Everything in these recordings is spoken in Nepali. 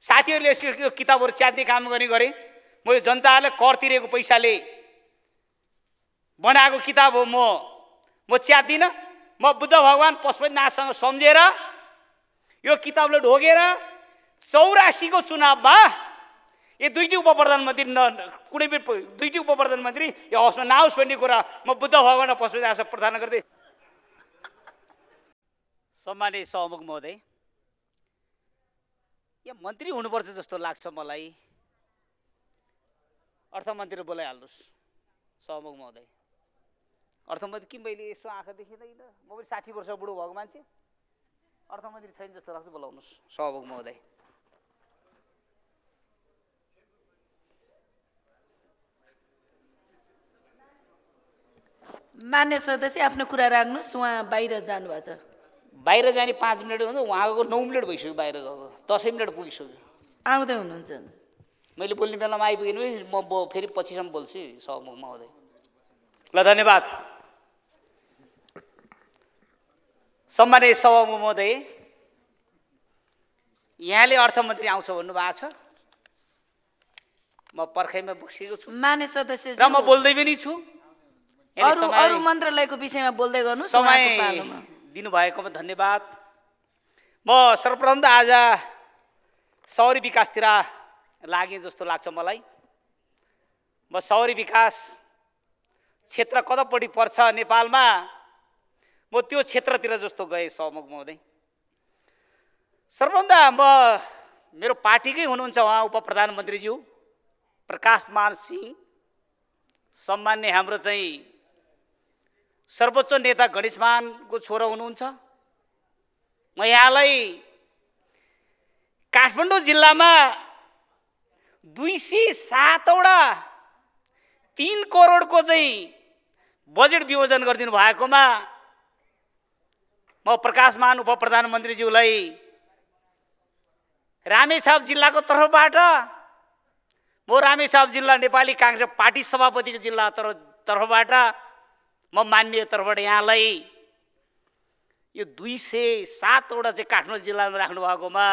साथीहरूले यो किताबहरू च्यात्ने काम गर्ने गरे। म यो जनताले कर तिरेको पैसाले बनाएको किताब हो, म च्यात्दिनँ। म बुद्ध भगवान पशुपतिनाथसँग सम्झेर यो किताबले ढोगेर 84 को चुनावमा यो दुईटी उप प्रधानमन्त्री कुनै पनि दुईटी उप प्रधानमन्त्री यो हाउसमा नआओस् भन्ने कुरा म बुद्ध भगवान र पशुपतिनाथसँग प्रार्थना गर्दै। सम्मानित सभामुख महोदय, यहाँ मन्त्री हुनुपर्छ जस्तो लाग्छ मलाई। अर्थमन्त्री बोलाइहाल्नुहोस् सभामुख महोदय। अर्थमन्त्री कि मैले यसो आँखा देखिँदैन, म पनि 60 वर्ष बुढो भएको मान्छे, अर्थमन्त्री छैन जस्तो लाग्छ, बोलाउनुहोस् सभामुख महोदय। मान्य सदस्य आफ्नो कुरा राख्नुहोस्, उहाँ बाहिर जानुभएको छ। बाहिर जाने 5 मिनट हो, उहाँको 9 मिनट भइसक्यो बाहिर गएको, 10 मिनट पुगिसक्यो। आउँदै हुनुहुन्छ? मैले बोल्ने बेलामा आइपुगेन, म फेरि पछिसम्म बोल्छु सभामुख महोदय। ल धन्यवाद। सम्मानित सभामुख महोदय, यहाँले अर्थमन्त्री आउँछ भन्नुभएको छ, म पर्खाइमा बसेको छु मान्य सदस्य र म बोल्दै पनि छु। अरु मन्त्रालयको विषयमा बोल्दै गर्नु। समय दिनुभएकोमा धन्यवाद। म सर्वप्रथम त आज शहरी विकासतिर लागेँ जस्तो लाग्छ मलाई। म शहरी विकास क्षेत्र कतापट्टि पर्छ नेपालमा, म त्यो क्षेत्रतिर जस्तो गएँ सभामुख महोदय। सर्वप्रथम त मेरो पार्टीकै हुनुहुन्छ उहाँ उप प्रधानमन्त्रीज्यू प्रकाशमान सिंह, सम्मान्य हाम्रो चाहिँ सर्वोच्च नेता गणेशमानको छोरा हुनुहुन्छ। म यहाँलाई काठमाडौँ जिल्लामा 207वटा 3 करोडको चाहिँ बजेट विमोचन गरिदिनु भएकोमा म प्रकाशमान उप प्रधानमन्त्रीज्यूलाई रामेछाप जिल्लाको तर्फबाट, म रामेछाप जिल्ला नेपाली काङ्ग्रेस पार्टी सभापतिको जिल्ला तर्फबाट म मान्य तर्फबाट यहाँलाई यो 207वटा चाहिँ काठमाडौँ जिल्लामा राख्नु भएकोमा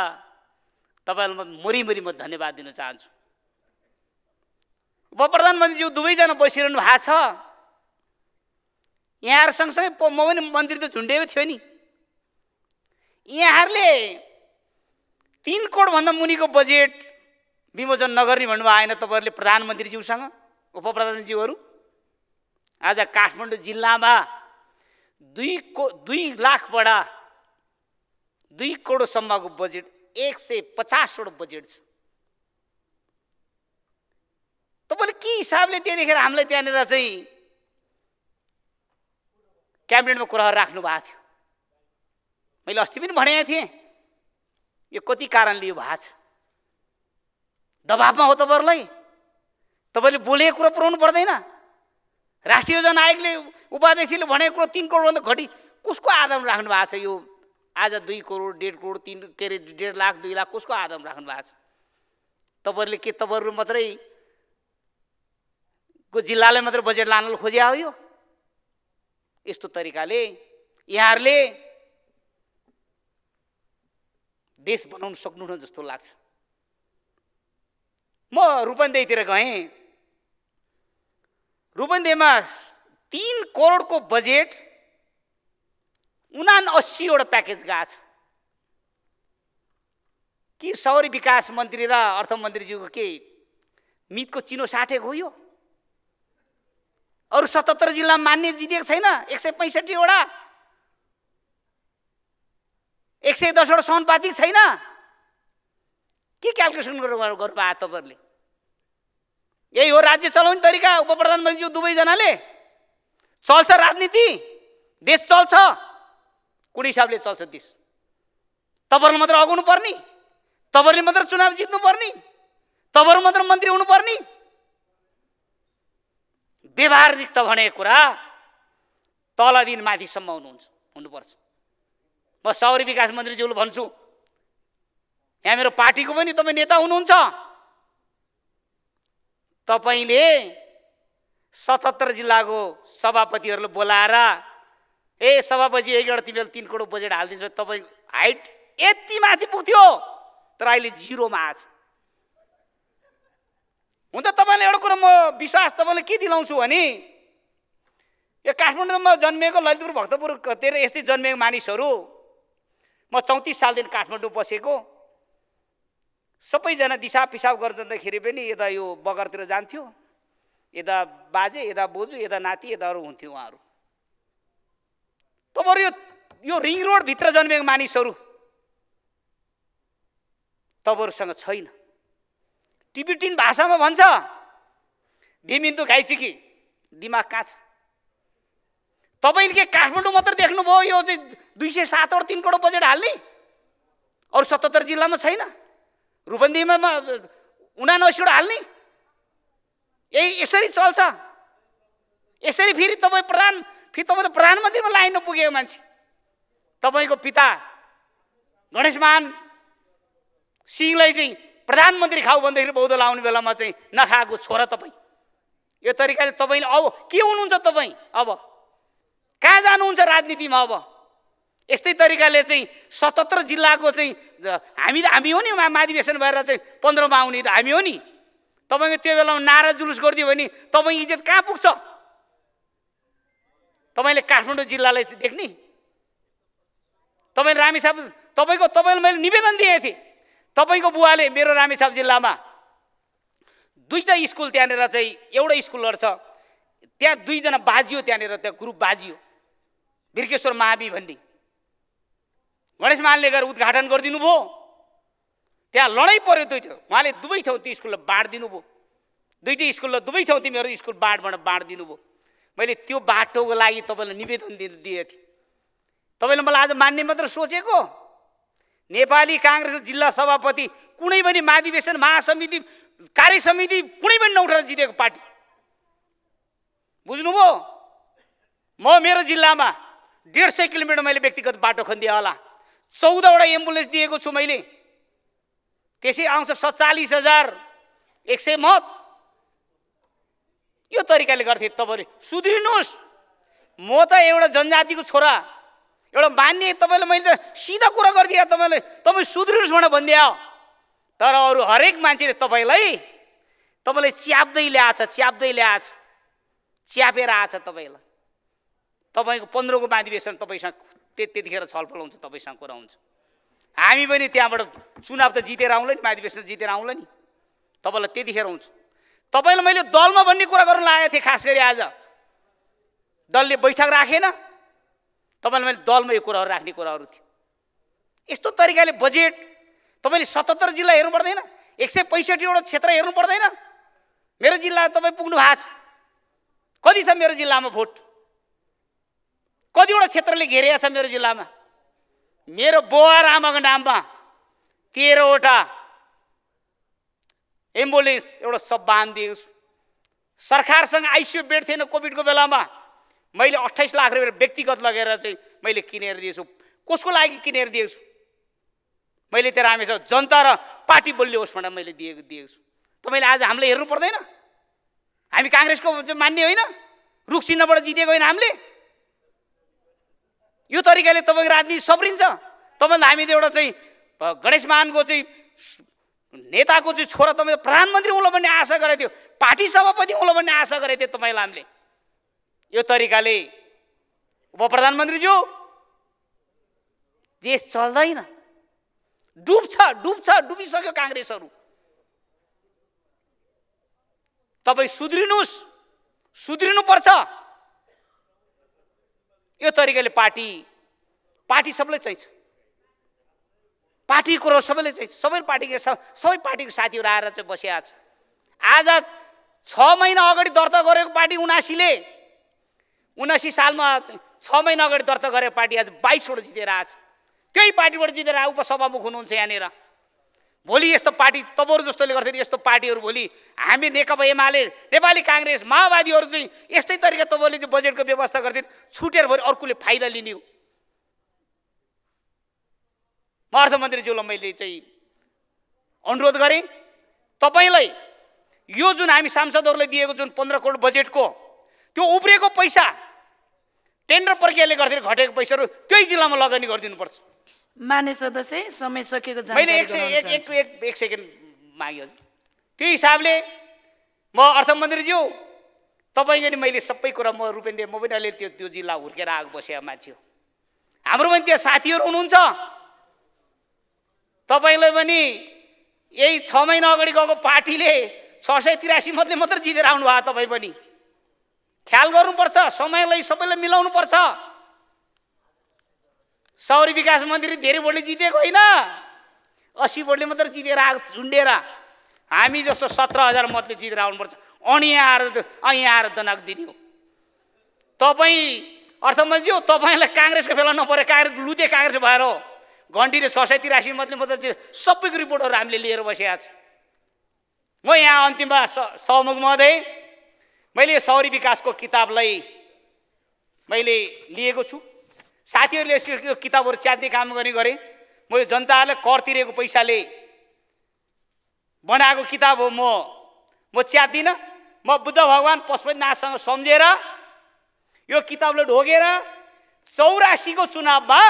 तपाईँलाई मरिमरि म धन्यवाद दिन चाहन्छु। उप प्रधानमन्त्रीज्यू दुवैजना बसिरहनु भएको छ, यहाँहरू सँगसँगै म पनि मन्त्री त झुन्डेको थियो नि। यहाँहरूले 3 करोडभन्दा मुनिको बजेट विमोचन नगर्ने भन्नुभयो आएन तपाईँहरूले प्रधानमन्त्रीज्यूसँग, उप प्रधानमन्त्रीज्यूहरू। आज काठमाडौँ जिल्लामा 2 लाखबाट 2 करोडसम्मको बजेट 150वटा बजेट छ। तपाईँले के हिसाबले त्यतिखेर हामीलाई त्यहाँनिर चाहिँ क्याबिनेटमा कुराहरू राख्नु भएको थियो? मैले अस्ति पनि भनेको थिएँ, यो कति कारणले यो भएको छ। दबाबमा हो तपाईँहरूलाई, तपाईँले बोलेको कुरा पुऱ्याउनु पर्दैन। राष्ट्रिय योजना आयोगले उपाध्यक्षले भनेको कुरो 3 करोडभन्दा घटी कसको आधारमा राख्नु भएको छ? यो आज 2 करोड 1.5 करोड 3 के अरे 1.5 लाख 2 लाख कसको आधारमा राख्नु भएको छ? तपाईँहरूले के तपाईँहरू मात्रै को जिल्लालाई मात्रै बजेट लान खोजे हो? यो यस्तो तरिकाले यहाँहरूले देश बनाउन सक्नुहुन्न जस्तो लाग्छ। म रूपन्देहीतिर गएँ, रूपन्देहीमा 3 करोडको बजेट 79वटा प्याकेज गएको छ। के शहरी विकास मन्त्री र अर्थमन्त्रीज्यूको के मितको चिनो साटेको हो? यो अरू 77 जिल्लामा मान्य जितेको छैन? 165वटा 110वटा समानुपातिक छैन? के क्यालकुलेसन गर्नुभयो तपाईँहरूले? यही हो राज्य चलाउने तरिका? उप प्रधानमन्त्रीज्यू दुवैजनाले चल्छ राजनीति? देश चल्छ? कुन हिसाबले चल्छ देश? तपाईँहरूले मात्र अगाउनु पर्ने? तपाईँहरूले मात्र चुनाव जित्नु पर्ने? तपाईँहरू मात्र मन्त्री हुनुपर्ने? व्यवहारिक त भनेको कुरा तलदेखि माथिसम्म हुनुपर्छ। म शहरी विकास मन्त्रीज्यूले भन्छु, यहाँ मेरो पार्टीको पनि तपाईँ नेता हुनुहुन्छ, तपाईँले 77 जिल्लाको सभापतिहरूलाई बोलाएर सभापति एकवटा तिमीले 3 करोड बजेट हालिदिन्छ, तपाईँ हाइट यति माथि पुग्थ्यो तर अहिले जिरोमा आछ। हुन त तपाईँलाई एउटा कुरा म विश्वास तपाईँलाई के दिलाउँछु भने यो काठमाडौँमा जन्मिएको ललितपुर भक्तपुरतिर यस्तै जन्मिएको मानिसहरू, म 34 सालदेखि काठमाडौँ बसेको, सबैजना दिसा पिसाब गरेर जाँदाखेरि पनि यता यो बगरतिर जान्थ्यो, यता बाजे यता बोजू यता नाति यताहरू हुन्थ्यो उहाँहरू। तपाईँहरू यो रिङ रोडभित्र जन्मेको मानिसहरू तपाईँहरूसँग छैन। टिबिटिन भाषामा भन्छ धिमिन्दु घाइचिकी, दिमाग कहाँ छ? तपाईँले के काठमाडौँ मात्र देख्नुभयो यो चाहिँ 207 और 3 करोड बजेट हाल्ने? अरू 77 जिल्लामा छैन? रूपन्देहीमा 79 हाल्ने? यही यसरी चल्छ। यसरी फेरि तपाईँ त प्रधानमन्त्रीमा लाइन पुगेको मान्छे। तपाईँको पिता गणेशमान सिंहलाई चाहिँ प्रधानमन्त्री खाऊ भन्दाखेरि बौद्ध लाउने बेलामा चाहिँ नखाएको छोरा तपाईँ। यो तरिकाले तपाईँले अब के हुनुहुन्छ? तपाईँ अब कहाँ जानुहुन्छ राजनीतिमा? अब यस्तै तरिकाले चाहिँ 77 जिल्लाको चाहिँ हामी हो नि महाधिवेशन भएर चाहिँ 15 मा आउने त हामी हो नि। तपाईँको त्यो बेलामा नारा जुलुस गरिदियो भने तपाईँ इज्जत कहाँ पुग्छ? तपाईँले काठमाडौँ जिल्लालाई देख्ने? तपाईँले रामेछाप तपाईँले मैले निवेदन दिएँ थिएँ। तपाईँको बुवाले मेरो रामेछाप जिल्लामा 2टा स्कुल त्यहाँनिर चाहिँ एउटा स्कुलहरू छ, त्यहाँ 2 जना बाजियो, त्यहाँनिर त्यहाँ ग्रुप बाजियो, बिर्केश्वर महाबी भन्ने। गणेश मानले गएर उद्घाटन गरिदिनु भयो। त्यहाँ लडाइँ पर्यो 2 ठाउँ, उहाँले दुवै ठाउँ त्यो स्कुललाई बाँडिदिनु भयो। 2टी स्कुललाई दुवै ठाउँ तिमीहरू स्कुल बाँडिदिनु भयो। मैले त्यो बाटोको लागि तपाईँलाई निवेदन दिएँ थिएँ। तपाईँले मलाई आज मान्ने मात्र सोचेको? नेपाली काङ्ग्रेसको जिल्ला सभापति कुनै पनि महाधिवेशन महासमिति कार्य समिति कुनै पनि नउठेर जितेको पार्टी। बुझ्नुभयो? म मेरो जिल्लामा 150 किलोमिटर मैले व्यक्तिगत बाटो खनिदिएँ होला। 14वटा एम्बुलेन्स दिएको छु मैले। त्यसै आउँछ 47,100 मत। यो तरिकाले गर्थे तपाईँले सुध्रिनुहोस्। म त एउटा जनजातिको छोरा, एउटा मान्ने, तपाईँले मैले त सिधा कुरा गरिदिएँ तपाईँले, तपाईँ सुध्रिनुहोस् भनेर भनिदिए। तर अरू हरेक मान्छेले तपाईँलाई च्याप्दै ल्याएछ, च्यापेर आछ तपाईँलाई। तपाईँको 15 को महाधिवेशन तपाईँसँग त्यतिखेर छलफल हुन्छ, तपाईँसँग कुरा हुन्छ। हामी पनि त्यहाँबाट चुनाव त जितेर आउँला नि, महाधिवेशन जितेर आउँला नि, तपाईँलाई त्यतिखेर हुन्छ। तपाईँलाई मैले दलमा भन्ने कुरा गर्न लागेको थिएँ। खास गरी आज दलले बैठक राखेन, तपाईँलाई मैले दलमा यो कुराहरू राख्ने कुराहरू थियो। यस्तो तरिकाले बजेट तपाईँले 77 जिल्ला हेर्नु पर्दैन, 165वटा क्षेत्र हेर्नु पर्दैन। मेरो जिल्ला तपाईँ पुग्नु भएको छ, कति छ मेरो जिल्लामा भोट? कतिवटा क्षेत्रले घेरिएको छ मेरो जिल्लामा? मेरो बुवा र आमाको नाममा 13वटा एम्बुलेन्स एउटा सब बाँधिदिएको छु। सरकारसँग आइसियु बेड थिएन कोभिडको बेलामा, मैले 28 लाख रुपियाँ व्यक्तिगत लगेर चाहिँ मैले किनेर दिएछु। कसको लागि किनेर दिएको छु? मैले त्यो रामेछ जनता र पार्टी बलियोस् भनेर मैले दिएको छु। तपाईँले आज हामीले हेर्नु पर्दैन? हामी काङ्ग्रेसको मान्ने होइन, रुख चिन्हबाट जितेको होइन हामीले। यो तरिकाले तपाईँको राजनीति सब्रिन्छ। तपाईँले हामी त एउटा चाहिँ गणेश मानको चाहिँ नेताको चाहिँ छोरा, तपाईँ प्रधानमन्त्री हुँला भन्ने आशा गरेको थियो, पार्टी सभापति हुँला भन्ने आशा गरेको थियो तपाईँलाई हामीले। यो तरिकाले उप प्रधानमन्त्रीज्यू, देश चल्दैन, डुबिसक्यो काङ्ग्रेसहरू। तपाईँ सुध्रिनुपर्छ। यो तरिकाले पार्टी सबैलाई चाहिन्छ, पार्टी कुरो सबैले चाहिन्छ। सबै पार्टीको साथीहरू आएर चाहिँ बसिया छ। आज 6 महिना अगाडि दर्ता गरेको पार्टी 79 सालमा 6 महिना अगाडि दर्ता गरेको पार्टी आज 22वटा जितेर आछ। त्यही पार्टीबाट जितेर उपसभामुख हुनुहुन्छ यहाँनिर। भोलि यस्तो पार्टी तपाईँहरू जस्तोले गर्दाखेरि यस्तो पार्टीहरू भोलि हामी नेकपा एमाले, नेपाली काङ्ग्रेस, माओवादीहरू चाहिँ यस्तै तरिका तपाईँले चाहिँ बजेटको व्यवस्था गर्दै छुटेर भरि अर्कोले फाइदा लिने हो। म अर्थमन्त्रीज्यूलाई मैले चाहिँ अनुरोध गरेँ, तपाईँलाई यो जुन हामी सांसदहरूलाई दिएको जुन 15 करोड बजेटको त्यो उब्रिएको पैसा टेन्डर प्रक्रियाले गर्दाखेरि घटेको पैसाहरू त्यही जिल्लामा लगानी गरिदिनुपर्छ। मान्य सदस्य समय सकेको मैले एक सेकेन्ड माग्यो त्यो हिसाबले म अर्थमन्त्रीज्यू तपाईँको नि मैले सबै कुरा म रुपेन्द्र म पनि अहिले त्यो जिल्ला हुर्केर आएको बसेको मान्छे हो हाम्रो पनि त्यहाँ साथीहरू हुनुहुन्छ तपाईँले पनि यही 6 महिना अगाडि गएको पार्टीले 683 मतले मात्र जितेर आउनु भयो तपाईँ पनि ख्याल गर्नुपर्छ समयलाई सबैलाई मिलाउनु पर्छ शहरी विकास मन्त्री धेरै भोटले जितेको होइन 80 भोटले मात्र जितेर आएको झुन्डेर हामी जस्तो 17,000 मतले जितेर आउनुपर्छ अनि यहाँ आएर दनाक दिने हो तपाईँ अर्थमन्त्री हो तपाईँलाई काङ्ग्रेसको फेला नपरे काङ्ग्रेस लुते काङ्ग्रेस भएर हो घन्टीले 683 मतले मात्र सबैको रिपोर्टहरू हामीले लिएर बसेका छौँ म यहाँ अन्तिममा सहमुख महोदय मैले शहरी विकासको किताबलाई मैले लिएको छु साथीहरूले यो किताबहरू च्यात्ने काम गर्ने गरेँ म यो जनताहरूले कर तिरेको पैसाले बनाएको किताब हो म च्यात्दिनँ म बुद्ध भगवान् पशुपतिनाथसँग सम्झेर यो किताबले ढोगेर 84 को चुनावमा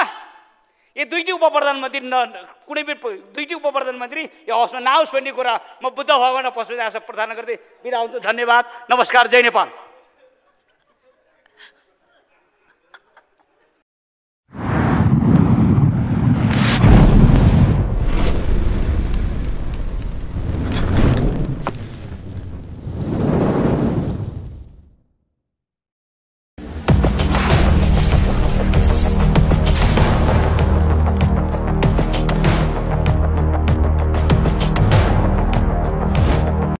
यो दुईटी उप प्रधानमन्त्री कुनै पनि दुईटी उप प्रधानमन्त्री यो हाउसमा नआओस् भन्ने कुरा म बुद्ध भगवान् र पशुपतिनाथसँग प्रार्थना गर्दै बिदा हुन्छु धन्यवाद नमस्कार जय नेपाल